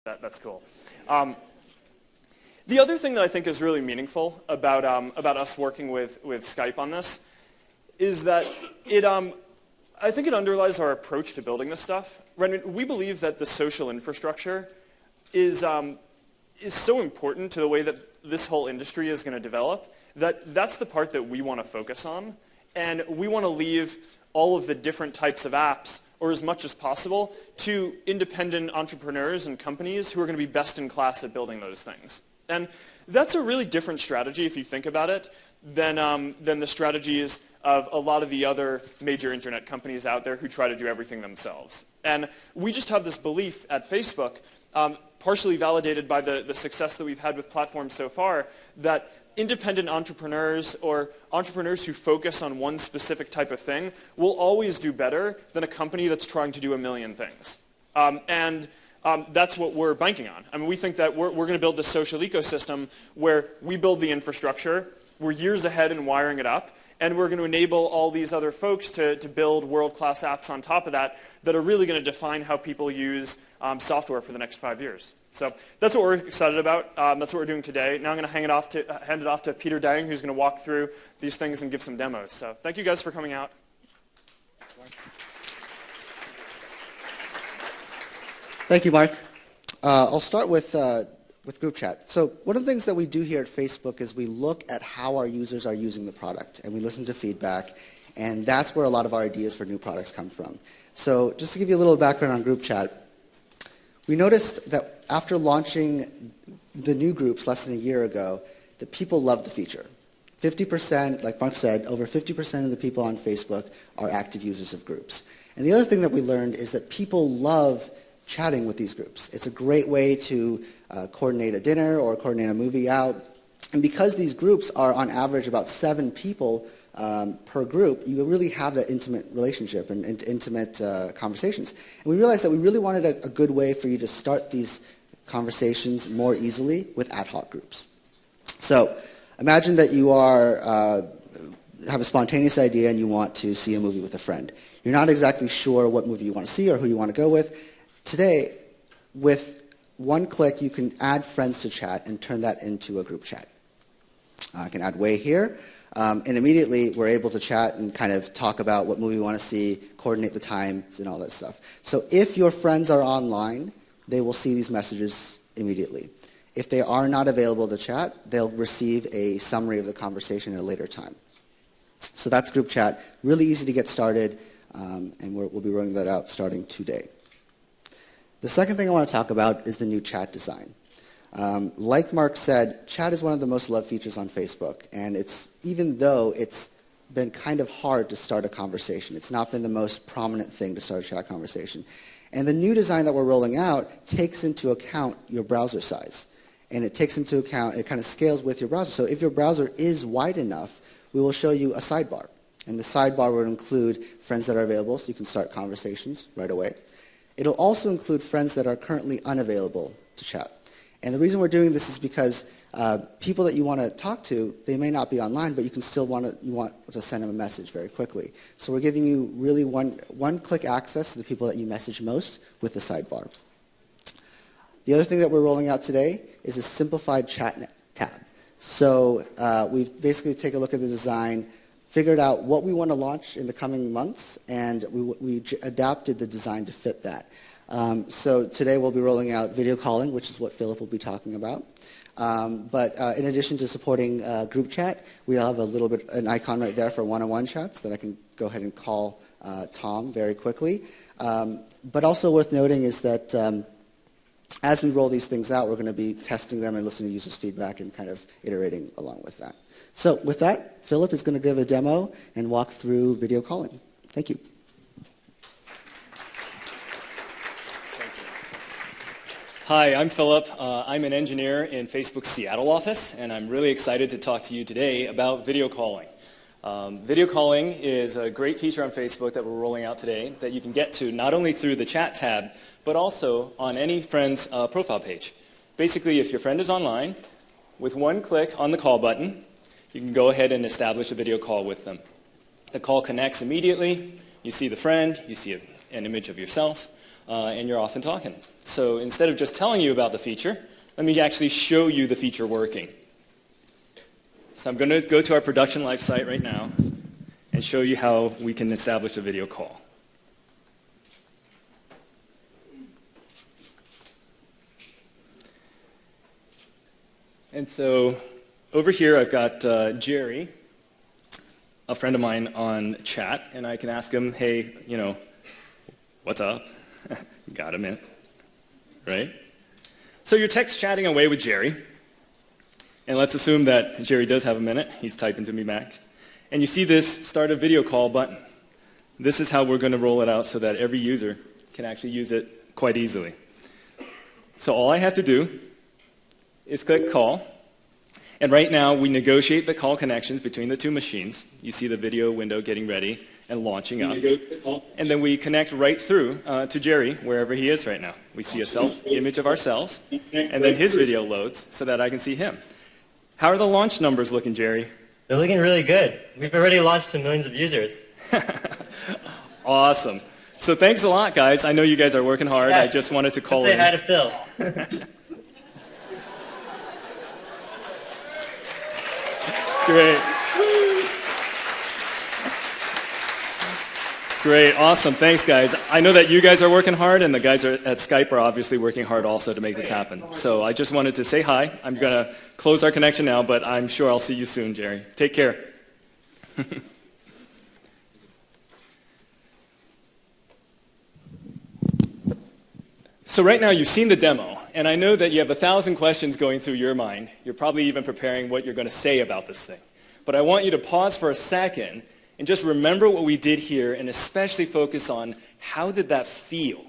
That's cool. The other thing that I think is really meaningful about us working with Skype on this is that I think it underlies our approach to building this stuff. Right? We believe that the social infrastructure is so important to the way that this whole industry is going to develop that that's the part that we want to focus on, and we want to leave all of the different types of apps, or as much as possible, to independent entrepreneurs and companies who are going to be best in class at building those things. And that's a really different strategy, if you think about it, than the strategies of a lot of the other major internet companies out there who try to do everything themselves. And we just have this belief at Facebook, partially validated by the success that we've had with platforms so far, that independent entrepreneurs or entrepreneurs who focus on one specific type of thing will always do better than a company that's trying to do a million things. That's what we're banking on. I mean, we think that we're going to build this social ecosystem where we build the infrastructure, we're years ahead in wiring it up, and we're going to enable all these other folks to build world-class apps on top of that that are really going to define how people use software for the next 5 years. So that's what we're excited about. That's what we're doing today. Now I'm going to hand it off to Peter Dang, who's going to walk through these things and give some demos. So thank you guys for coming out. Thank you, Mark. I'll start with group chat. So one of the things that we do here at Facebook is we look at how our users are using the product, and we listen to feedback, and that's where a lot of our ideas for new products come from. So just to give you a little background on group chat, we noticed that after launching the new groups less than a year ago, that people loved the feature. 50%, like Mark said, over 50% of the people on Facebook are active users of groups. And the other thing that we learned is that people love chatting with these groups. It's a great way to coordinate a dinner or coordinate a movie out. And because these groups are on average about 7 people per group, you really have that intimate relationship and intimate conversations. And we realized that we really wanted a good way for you to start these conversations more easily with ad hoc groups. So imagine that you have a spontaneous idea and you want to see a movie with a friend. You're not exactly sure what movie you want to see or who you want to go with. Today, with one click, you can add friends to chat and turn that into a group chat. I can add Wei here. And immediately, we're able to chat and kind of talk about what movie we want to see, coordinate the times, and all that stuff. So if your friends are online, they will see these messages immediately. If they are not available to chat, they'll receive a summary of the conversation at a later time. So that's group chat. Really easy to get started, and we'll be rolling that out starting today. The second thing I want to talk about is the new chat design. Like Mark said, chat is one of the most loved features on Facebook, and even though it's been kind of hard to start a conversation, it's not been the most prominent thing to start a chat conversation. And the new design that we're rolling out takes into account your browser size, and it takes into account, it kind of scales with your browser. So if your browser is wide enough, we will show you a sidebar, and the sidebar will include friends that are available, so you can start conversations right away. It'll also include friends that are currently unavailable to chat. And the reason we're doing this is because people that you want to talk to, they may not be online, but you want to send them a message very quickly. So we're giving you really one-click access to the people that you message most with the sidebar. The other thing that we're rolling out today is a simplified chat tab. So we've basically taken a look at the design, figured out what we want to launch in the coming months, and we adapted the design to fit that. So today we'll be rolling out video calling, which is what Philip will be talking about. But in addition to supporting group chat, we have an icon right there for one-on-one chats that I can go ahead and call Tom very quickly. But also worth noting is that as we roll these things out, we're going to be testing them and listening to users' feedback and kind of iterating along with that. So with that, Philip is going to give a demo and walk through video calling. Thank you. Hi, I'm Philip. I'm an engineer in Facebook's Seattle office, and I'm really excited to talk to you today about video calling. Video calling is a great feature on Facebook that we're rolling out today that you can get to not only through the chat tab, but also on any friend's profile page. Basically, if your friend is online, with one click on the call button, you can go ahead and establish a video call with them. The call connects immediately. You see the friend. You see an image of yourself. and you're off and talking. So instead of just telling you about the feature, let me actually show you the feature working. So I'm going to go to our Production Live site right now and show you how we can establish a video call. And so over here I've got Jerry, a friend of mine, on chat, and I can ask him, hey, what's up? Got a minute, right? So you're text chatting away with Jerry, and let's assume that Jerry does have a minute. He's typing to me back. And you see this start a video call button. This is how we're going to roll it out so that every user can actually use it quite easily. So all I have to do is click call. And right now we negotiate the call connections between the two machines. You see the video window getting ready and launching up. And then we connect right through to Jerry, wherever he is right now. We see a self-image of ourselves, and then his video loads so that I can see him. How are the launch numbers looking, Jerry? They're looking really good. We've already launched to millions of users. Awesome. So thanks a lot, guys. I know you guys are working hard. Yeah. I just wanted to call Let's in. say hi to Phil. Great. Great, awesome, thanks guys. I know that you guys are working hard, and the guys at Skype are obviously working hard also to make this happen. So I just wanted to say hi. I'm going to close our connection now, but I'm sure I'll see you soon, Jerry. Take care. So right now you've seen the demo, and I know that you have 1,000 questions going through your mind. You're probably even preparing what you're going to say about this thing. But I want you to pause for a second and just remember what we did here, and especially focus on how did that feel?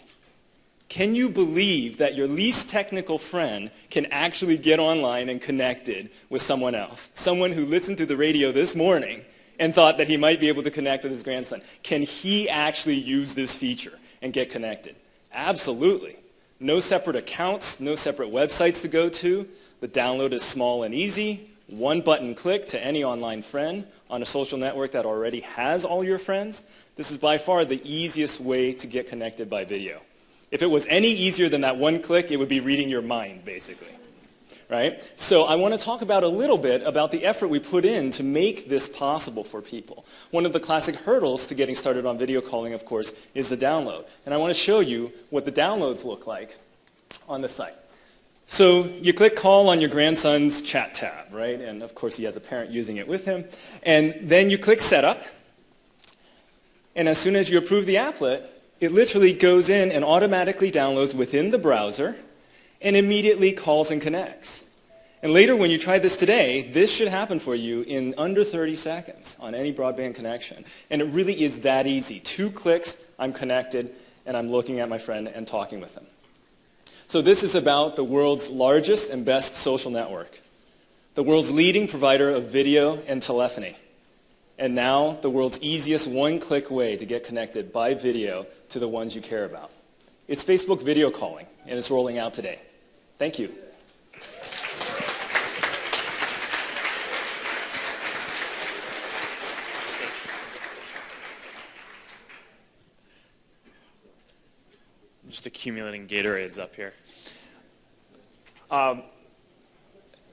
Can you believe that your least technical friend can actually get online and connected with someone else? Someone who listened to the radio this morning and thought that he might be able to connect with his grandson. Can he actually use this feature and get connected? Absolutely. No separate accounts, no separate websites to go to. The download is small and easy. One button click to any online friend on a social network that already has all your friends. This is by far the easiest way to get connected by video. If it was any easier than that one click, it would be reading your mind, basically. Right? So I want to talk about a little bit about the effort we put in to make this possible for people. One of the classic hurdles to getting started on video calling, of course, is the download. And I want to show you what the downloads look like on the site. So you click call on your grandson's chat tab, right? And of course he has a parent using it with him. And then you click setup. And as soon as you approve the applet, it literally goes in and automatically downloads within the browser and immediately calls and connects. And later when you try this today, this should happen for you in under 30 seconds on any broadband connection. And it really is that easy. 2 clicks, I'm connected, and I'm looking at my friend and talking with them. So this is about the world's largest and best social network, the world's leading provider of video and telephony, and now the world's easiest one-click way to get connected by video to the ones you care about. It's Facebook video calling, and it's rolling out today. Thank you. Just accumulating Gatorades up here.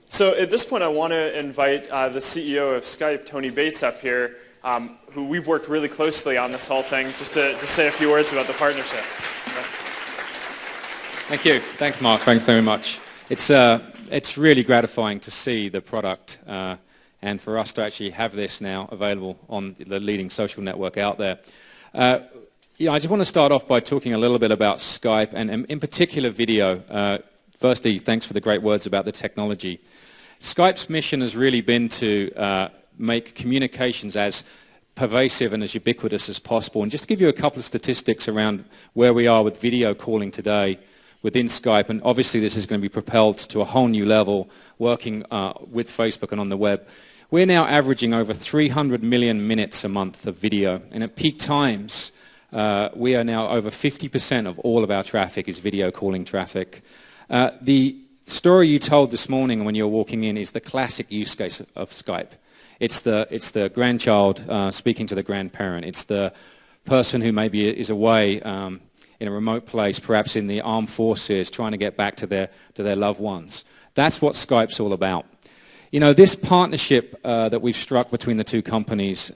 So at this point, I want to invite the CEO of Skype, Tony Bates, up here, who we've worked really closely on this whole thing, just to say a few words about the partnership. Thank you. Thanks, Mark. Thanks very much. It's really gratifying to see the product and for us to actually have this now available on the leading social network out there. I just want to start off by talking a little bit about Skype and in particular video. Firstly, thanks for the great words about the technology. Skype's mission has really been to make communications as pervasive and as ubiquitous as possible. And just to give you a couple of statistics around where we are with video calling today within Skype, and obviously this is going to be propelled to a whole new level working with Facebook and on the web. We're now averaging over 300 million minutes a month of video, and at peak times we are now over 50% of all of our traffic is video calling traffic. The story you told this morning when you were walking in is the classic use case of Skype. It's the grandchild speaking to the grandparent. It's the person who maybe is away in a remote place, perhaps in the armed forces, trying to get back to their loved ones. That's what Skype's all about. You know, this partnership that we've struck between the two companies,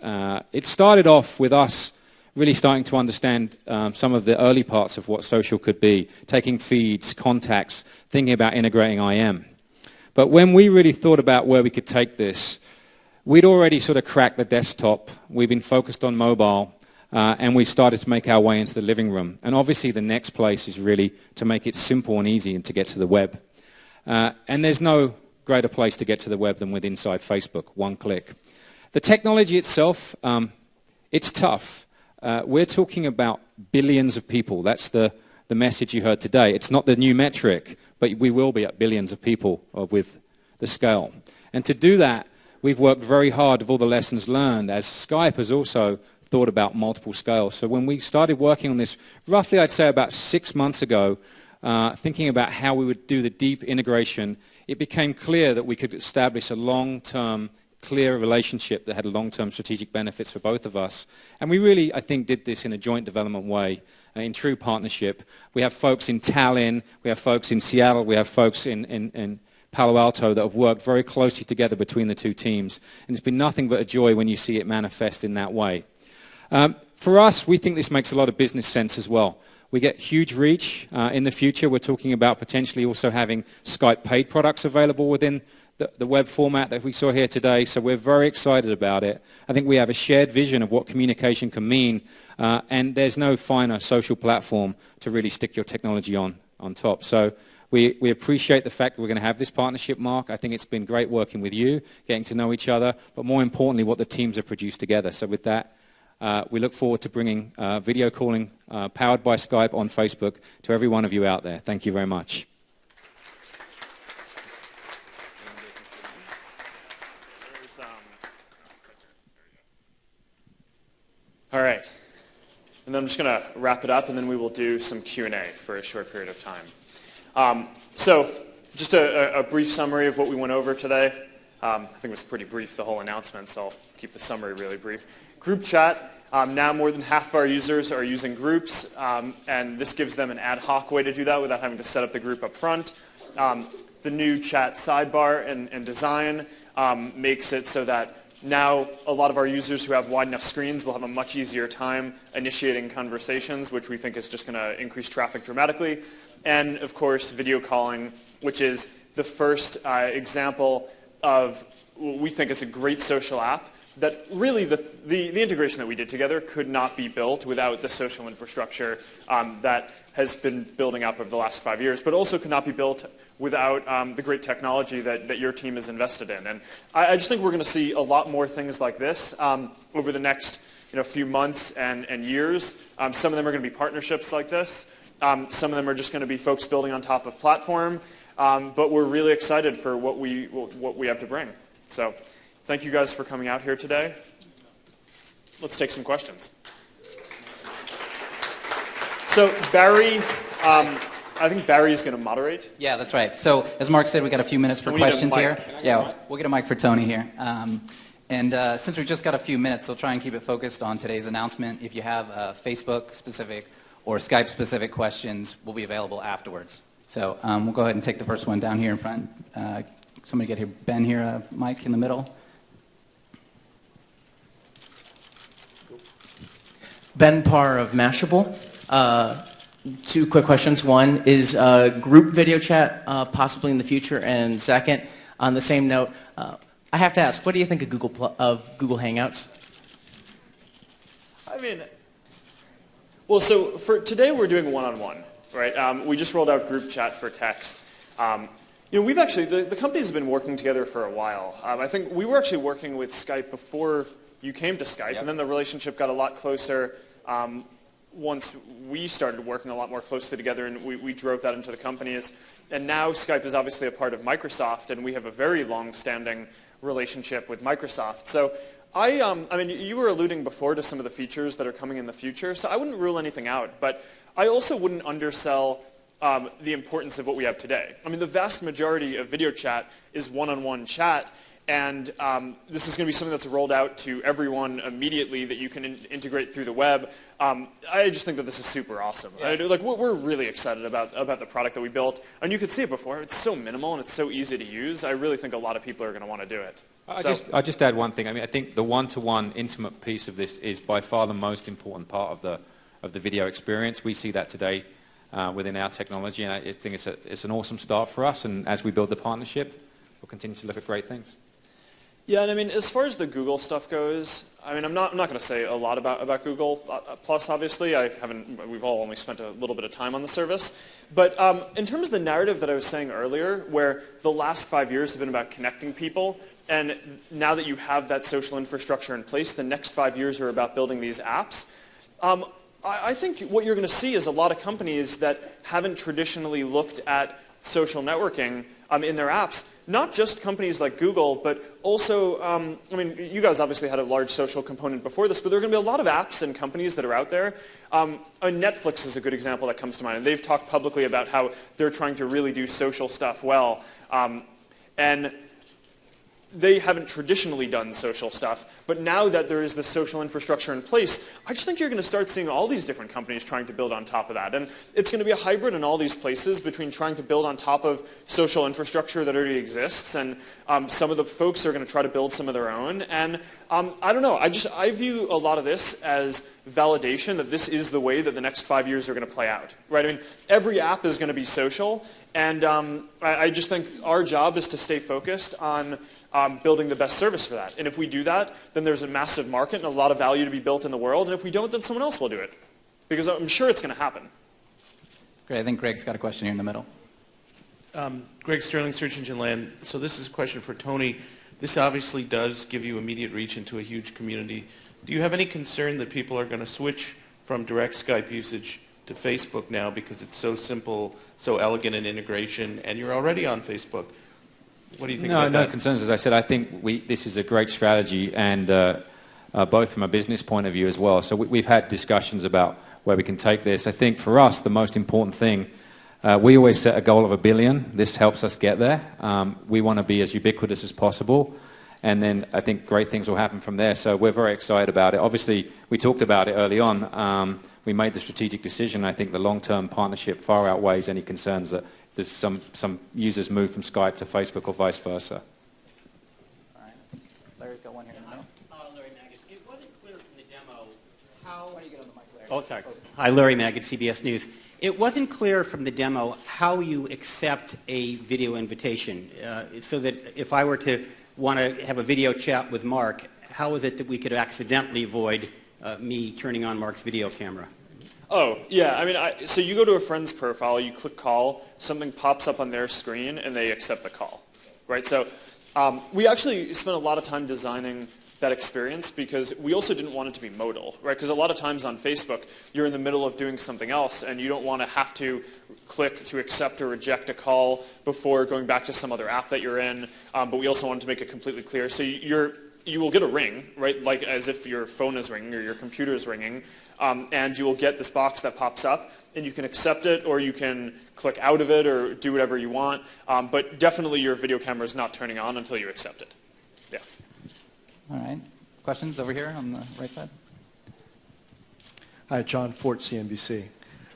it started off with us really starting to understand some of the early parts of what social could be, taking feeds, contacts, thinking about integrating IM. But when we really thought about where we could take this, we'd already sort of cracked the desktop. We've been focused on mobile, and we've started to make our way into the living room. And obviously the next place is really to make it simple and easy and to get to the web. And there's no greater place to get to the web than with inside Facebook, one click. The technology itself, it's tough. We're talking about billions of people. That's the message you heard today. It's not the new metric, but we will be at billions of people with the scale. And to do that, we've worked very hard with all the lessons learned, as Skype has also thought about multiple scales. So when we started working on this, roughly I'd say about 6 months ago, thinking about how we would do the deep integration, it became clear that we could establish a long-term, clear relationship that had long-term strategic benefits for both of us. And we really, I think, did this in a joint development way, in true partnership. We have folks in Tallinn, we have folks in Seattle, we have folks in Palo Alto that have worked very closely together between the two teams. And it's been nothing but a joy when you see it manifest in that way. For us, we think this makes a lot of business sense as well. We get huge reach in the future. We're talking about potentially also having Skype paid products available within the web format that we saw here today. So we're very excited about it. I think we have a shared vision of what communication can mean, and there's no finer social platform to really stick your technology on top. So we appreciate the fact that we're going to have this partnership, Mark. I think it's been great working with you, getting to know each other, but more importantly, what the teams have produced together. So with that, we look forward to bringing video calling powered by Skype on Facebook to every one of you out there. Thank you very much. All right. And then I'm just going to wrap it up, and then we will do some Q&A for a short period of time. So just a brief summary of what we went over today. I think it was pretty brief, the whole announcement, so I'll keep the summary really brief. Group chat, now more than half of our users are using groups, and this gives them an ad hoc way to do that without having to set up the group up front. The new chat sidebar and design makes it so that now a lot of our users who have wide enough screens will have a much easier time initiating conversations, which we think is just going to increase traffic dramatically. And of course, video calling, which is the first example of what we think is a great social app that really the integration that we did together could not be built without the social infrastructure that has been building up over the last 5 years, but also could not be built without the great technology that your team has invested in. And I just think we're going to see a lot more things like this over the next few months and years. Some of them are going to be partnerships like this. Some of them are just going to be folks building on top of platform. But we're really excited for what we have to bring. So thank you guys for coming out here today. Let's take some questions. So Barry, I think Barry is going to moderate. Yeah, that's right. So as Mark said, we got a few minutes for questions here. Yeah, we'll get a mic for Tony here. And since we've just got a few minutes, we'll try and keep it focused on today's announcement. If you have Facebook-specific or Skype-specific questions, will be available afterwards. So we'll go ahead and take the first one down here in front. Somebody get here, Ben here, Mike in the middle. Ben Parr of Mashable. Two quick questions. One, is group video chat possibly in the future? And second, on the same note, I have to ask, what do you think of Google Hangouts? I mean, well, so for today we're doing one-on-one, right? We just rolled out group chat for text. We've actually, the companies have been working together for a while. I think we were actually working with Skype before you came to Skype, and then the relationship got a lot closer once we started working a lot more closely together, and we drove that into the companies. And now Skype is obviously a part of Microsoft, and we have a very long-standing relationship with Microsoft. So I mean, you were alluding before to some of the features that are coming in the future, so I wouldn't rule anything out. But I also wouldn't undersell the importance of what we have today. I mean, the vast majority of video chat is one-on-one chat, And this is going to be something that's rolled out to everyone immediately that you can integrate through the web. I just think that this is super awesome. We're really excited about the product that we built. And you could see it before. It's so minimal and it's so easy to use. I really think a lot of people are going to want to do it. I'll just add one thing. I mean, I think the one-to-one intimate piece of this is by far the most important part of the video experience. We see that today within our technology, and I think it's an awesome start for us. And as we build the partnership, we'll continue to look at great things. Yeah, and I mean, as far as the Google stuff goes, I mean, I'm not going to say a lot about Google Plus. Obviously, we've all only spent a little bit of time on the service. But in terms of the narrative that I was saying earlier, where the last 5 years have been about connecting people, and now that you have that social infrastructure in place, the next 5 years are about building these apps. I think what you're going to see is a lot of companies that haven't traditionally looked at social networking in their apps, not just companies like Google, but also, I mean, you guys obviously had a large social component before this, but there are going to be a lot of apps and companies that are out there. Netflix is a good example that comes to mind, and they've talked publicly about how they're trying to really do social stuff well. And they haven't traditionally done social stuff, but now that there is the social infrastructure in place, I just think you're going to start seeing all these different companies trying to build on top of that. And it's going to be a hybrid in all these places between trying to build on top of social infrastructure that already exists, and some of the folks are going to try to build some of their own. And I don't know, I view a lot of this as validation that this is the way that the next 5 years are going to play out, right? I mean, every app is going to be social, and I just think our job is to stay focused on building the best service for that. And if we do that, then there's a massive market and a lot of value to be built in the world. And if we don't, then someone else will do it. Because I'm sure it's going to happen. Great. I think Greg's got a question here in the middle. Greg Sterling, Search Engine Land. So this is a question for Tony. This obviously does give you immediate reach into a huge community. Do you have any concern that people are going to switch from direct Skype usage to Facebook now because it's so simple, so elegant in integration, and you're already on Facebook? What do you think about that? No concerns. As I said, I think this is a great strategy, and both from a business point of view as well. So we've had discussions about where we can take this. I think for us, the most important thing, we always set a goal of 1 billion. This helps us get there. We want to be as ubiquitous as possible, and then I think great things will happen from there. So we're very excited about it. Obviously, we talked about it early on. We made the strategic decision. I think the long-term partnership far outweighs any concerns that there's some users move from Skype to Facebook or vice versa. All right. Larry's got one here in the middle. Larry Magid. It wasn't clear from the demo how... Why don't you get on the mic, Larry? Oh, sorry. Hi, Larry Magid, CBS News. It wasn't clear from the demo how you accept a video invitation, so that if I were to want to have a video chat with Mark, how is it that we could accidentally avoid me turning on Mark's video camera? Oh, yeah. I mean, so you go to a friend's profile, you click call, something pops up on their screen, and they accept the call, right? So we actually spent a lot of time designing that experience because we also didn't want it to be modal, right? Because a lot of times on Facebook, you're in the middle of doing something else, and you don't want to have to click to accept or reject a call before going back to some other app that you're in. But we also wanted to make it completely clear. So you will get a ring, right, like as if your phone is ringing or your computer is ringing, and you will get this box that pops up, and you can accept it or you can click out of it or do whatever you want, but definitely your video camera is not turning on until you accept it. Yeah. All right. Questions over here on the right side? Hi, John Fort, CNBC.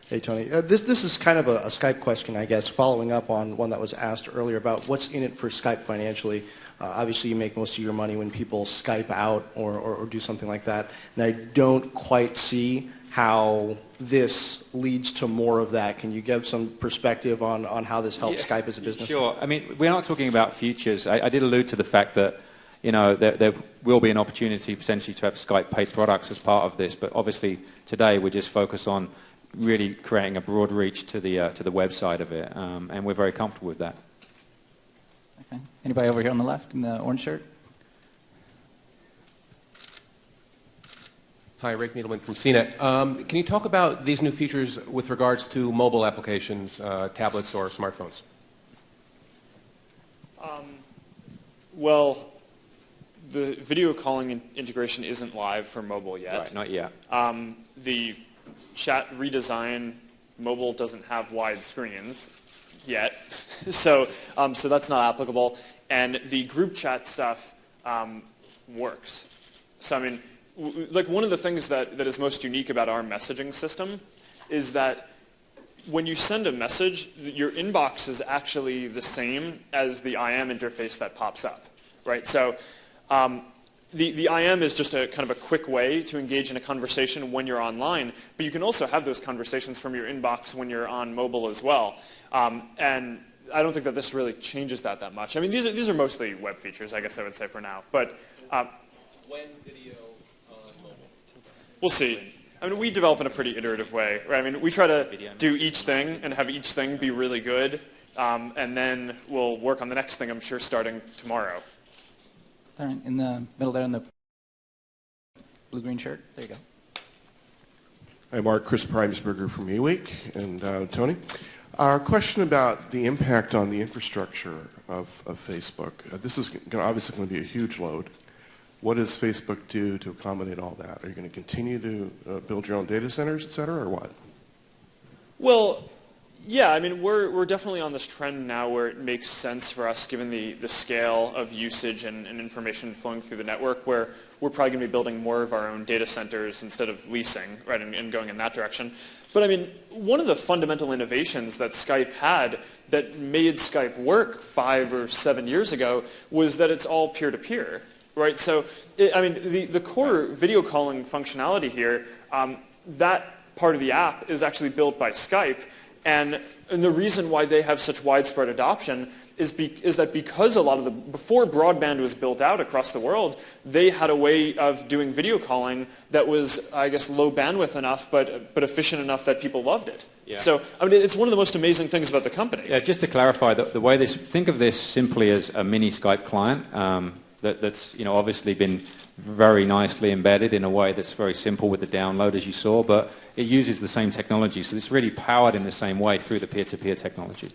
Hey, Tony. This is kind of a Skype question, I guess, following up on one that was asked earlier about what's in it for Skype financially. Obviously, you make most of your money when people Skype out or do something like that. And I don't quite see how this leads to more of that. Can you give some perspective on how this helps Skype as a business? Sure. I mean, we're not talking about futures. I did allude to the fact that, you know, there will be an opportunity potentially to have Skype paid products as part of this. But obviously, today we're just focused on really creating a broad reach to the website of it. And we're very comfortable with that. Okay. Anybody over here on the left in the orange shirt? Hi, Rafe Needleman from CNET. Can you talk about these new features with regards to mobile applications, tablets or smartphones? Well, the video calling integration isn't live for mobile yet. Right, not yet. The chat redesign, mobile doesn't have wide screens yet, so that's not applicable. and the group chat stuff works. So I mean, like one of the things that is most unique about our messaging system is that when you send a message, your inbox is actually the same as the IM interface that pops up, right? So the IM is just a kind of a quick way to engage in a conversation when you're online, but you can also have those conversations from your inbox when you're on mobile as well. And I don't think that this really changes that much. I mean, these are mostly web features, I guess I would say for now. But when video on mobile? We'll see. I mean, we develop in a pretty iterative way, right? I mean, we try to do each thing and have each thing be really good, and then we'll work on the next thing, I'm sure, starting tomorrow. All right, in the middle there in the blue-green shirt. There you go. Hi, Mark. Chris Primesberger from eWeek, and Tony. Our question about the impact on the infrastructure of Facebook. This is obviously going to be a huge load. What does Facebook do to accommodate all that? Are you going to continue to build your own data centers, et cetera, or what? Well, yeah, I mean, we're definitely on this trend now where it makes sense for us, given the scale of usage and information flowing through the network, where we're probably going to be building more of our own data centers instead of leasing, right, and going in that direction. But I mean, one of the fundamental innovations that Skype had that made Skype work 5 or 7 years ago was that it's all peer-to-peer, right? So, I mean, the core video calling functionality here, that part of the app is actually built by Skype, and the reason why they have such widespread adoption is that because a lot of before broadband was built out across the world, they had a way of doing video calling that was, I guess, low bandwidth enough, but efficient enough that people loved it. Yeah. So, I mean, it's one of the most amazing things about the company. Yeah, just to clarify, the way think of this simply as a mini Skype client that's obviously been very nicely embedded in a way that's very simple with the download, as you saw, but it uses the same technology, so it's really powered in the same way through the peer-to-peer technology.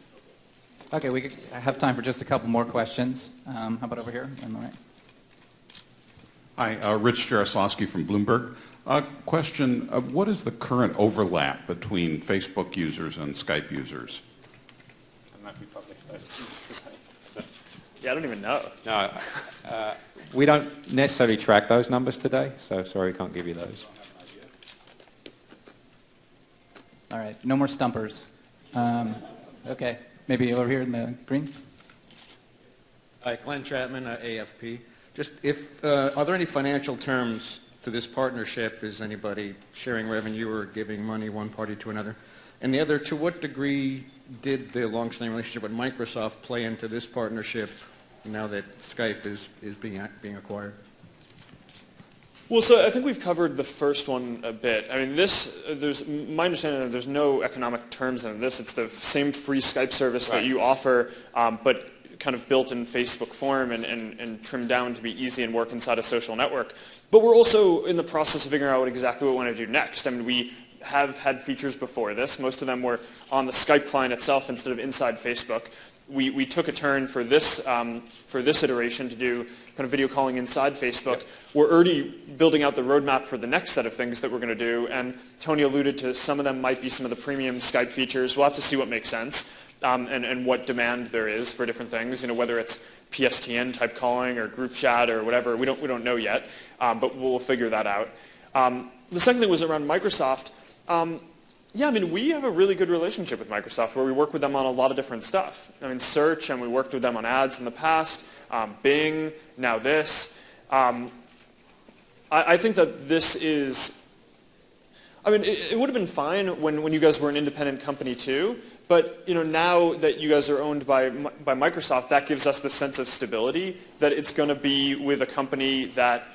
Okay, we have time for just a couple more questions. How about over here? On the right. Hi, Rich Jaroslawski from Bloomberg. Question, what is the current overlap between Facebook users and Skype users? Yeah, I don't even know. No, we don't necessarily track those numbers today, so sorry, we can't give you those. All right, no more stumpers. Okay, maybe over here in the green. Hi, Glenn Chapman, AFP. Just are there any financial terms to this partnership? Is anybody sharing revenue or giving money one party to another? And the other, to what degree did the long-standing relationship with Microsoft play into this partnership now that Skype is being acquired? Well, so I think we've covered the first one a bit. I mean, my understanding is there's no economic terms in this. It's the same free Skype service that you offer, but kind of built in Facebook form and trimmed down to be easy and work inside a social network. But we're also in the process of figuring out exactly what we want to do next. I mean, we have had features before this. Most of them were on the Skype client itself instead of inside Facebook. We took a turn for this iteration to do kind of video calling inside Facebook. Yep. We're already building out the roadmap for the next set of things that we're going to do, and Tony alluded to some of them might be some of the premium Skype features. We'll have to see what makes sense and what demand there is for different things. Whether it's PSTN type calling or group chat or whatever, we don't know yet, but we'll figure that out. The second thing was around Microsoft. Yeah, I mean, we have a really good relationship with Microsoft where we work with them on a lot of different stuff. I mean, search, and we worked with them on ads in the past, Bing, now this. I think that this is, I mean, it would have been fine when you guys were an independent company too, but now that you guys are owned by Microsoft, that gives us the sense of stability that it's going to be with a company that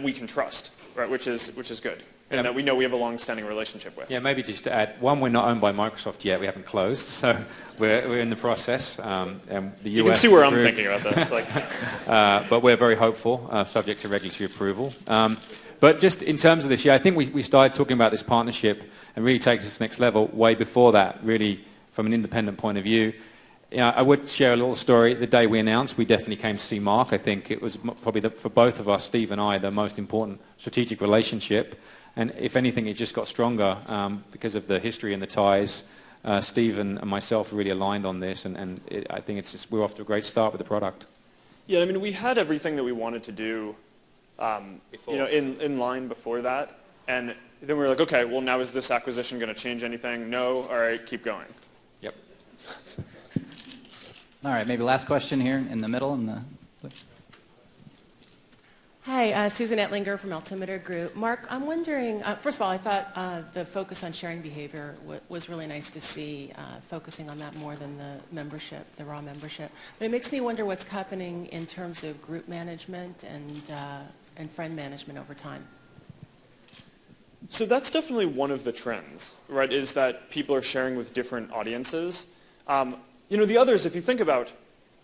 we can trust, right? Which is good. And that we know we have a long-standing relationship with. Yeah, maybe just to add, one, we're not owned by Microsoft yet. We haven't closed, so we're in the process. And the US you can see where I'm thinking about this. But we're very hopeful, subject to regulatory approval. But just in terms of this, I think we started talking about this partnership and really take it to the next level way before that, really from an independent point of view. I would share a little story. The day we announced, we definitely came to see Mark. I think it was probably, for both of us, Steve and I, the most important strategic relationship. And if anything, it just got stronger because of the history and the ties Steve and myself are really aligned on this, and I think we're off to a great start with the product. Yeah, I mean, we had everything that we wanted to do in line before that, and then we were like, okay, well, now is this acquisition going to change anything? No? All right, keep going. Yep. All right, maybe last question here in the middle. Hi, Susan Ettlinger from Altimeter Group. Mark, I'm wondering, first of all, I thought the focus on sharing behavior was really nice to see, focusing on that more than the membership, the raw membership. But it makes me wonder what's happening in terms of group management and friend management over time. So that's definitely one of the trends, right, is that people are sharing with different audiences. The others, if you think about,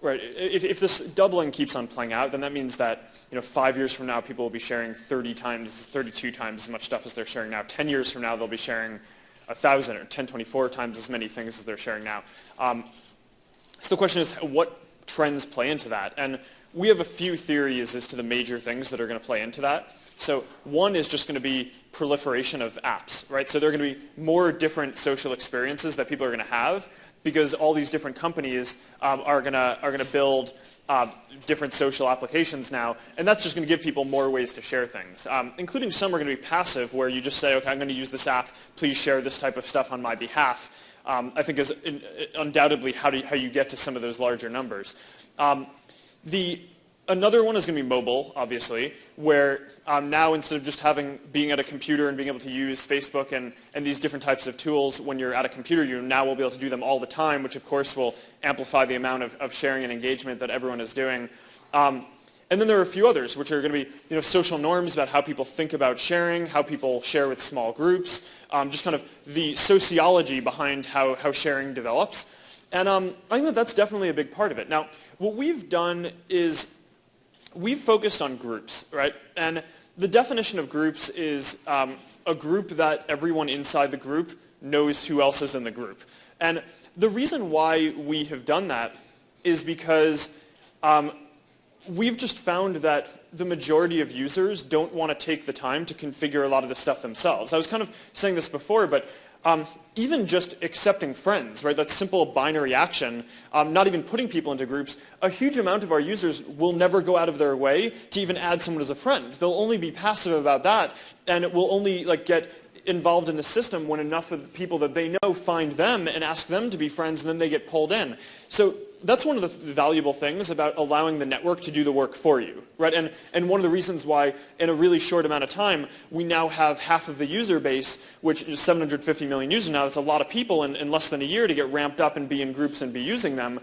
right, if this doubling keeps on playing out, then that means that 5 years from now, people will be sharing 32 times as much stuff as they're sharing now. 10 years from now, they'll be sharing 1,000 or 1024 times as many things as they're sharing now. So the question is, what trends play into that? And we have a few theories as to the major things that are going to play into that. So one is just going to be proliferation of apps, right? So there are going to be more different social experiences that people are going to have because all these different companies are going to build different social applications now, and that's just going to give people more ways to share things, including some are going to be passive, where you just say, okay, I'm going to use this app, please share this type of stuff on my behalf. I think is undoubtedly how you get to some of those larger numbers. Another one is going to be mobile, obviously, where now instead of just being at a computer and being able to use Facebook and these different types of tools when you're at a computer, you now will be able to do them all the time, which of course will amplify the amount of sharing and engagement that everyone is doing. And then there are a few others, which are going to be social norms about how people think about sharing, how people share with small groups, just kind of the sociology behind how sharing develops. And I think that that's definitely a big part of it. Now, what we've done is we've focused on groups, right? And the definition of groups is a group that everyone inside the group knows who else is in the group. And the reason why we have done that is because we've just found that the majority of users don't want to take the time to configure a lot of this stuff themselves. I was kind of saying this before, but even just accepting friends, right, that simple binary action, not even putting people into groups, a huge amount of our users will never go out of their way to even add someone as a friend. They'll only be passive about that, and it will only get involved in the system when enough of the people that they know find them and ask them to be friends, and then they get pulled in. So that's one of the valuable things about allowing the network to do the work for you, right? And one of the reasons why in a really short amount of time we now have half of the user base, which is 750 million users now. That's a lot of people in less than a year to get ramped up and be in groups and be using them.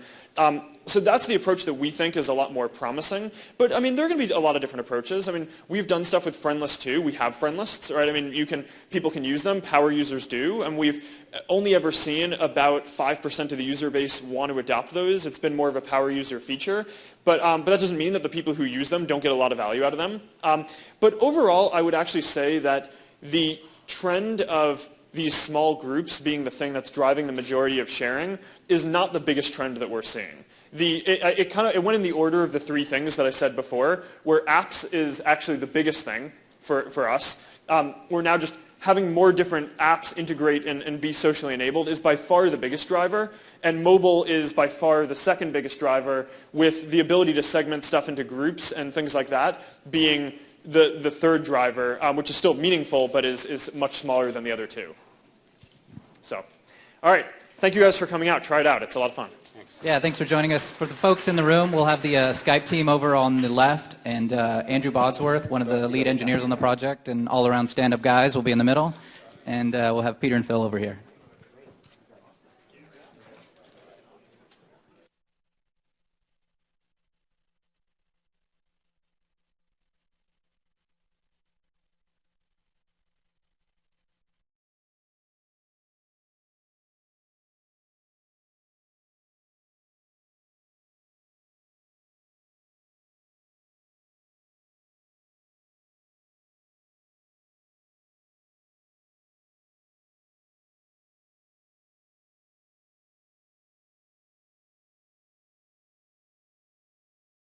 So that's the approach that we think is a lot more promising. But I mean, there are going to be a lot of different approaches. I mean, we've done stuff with friend lists too. We have friend lists, right? I mean, people can use them. Power users do, and we've only ever seen about 5% of the user base want to adopt those. It's been more of a power user feature. But that doesn't mean that the people who use them don't get a lot of value out of them. But overall, I would actually say that the trend of these small groups being the thing that's driving the majority of sharing is not the biggest trend that we're seeing. It went in the order of the three things that I said before, where apps is actually the biggest thing for us. We're now just having more different apps integrate and be socially enabled is by far the biggest driver, and mobile is by far the second biggest driver, with the ability to segment stuff into groups and things like that being the third driver, which is still meaningful but is much smaller than the other two. So, all right. Thank you guys for coming out. Try it out. It's a lot of fun. Thanks. Yeah, thanks for joining us. For the folks in the room, we'll have the Skype team over on the left, and Andrew Bodsworth, one of the lead engineers on the project, and all-around stand-up guys will be in the middle, and we'll have Peter and Phil over here.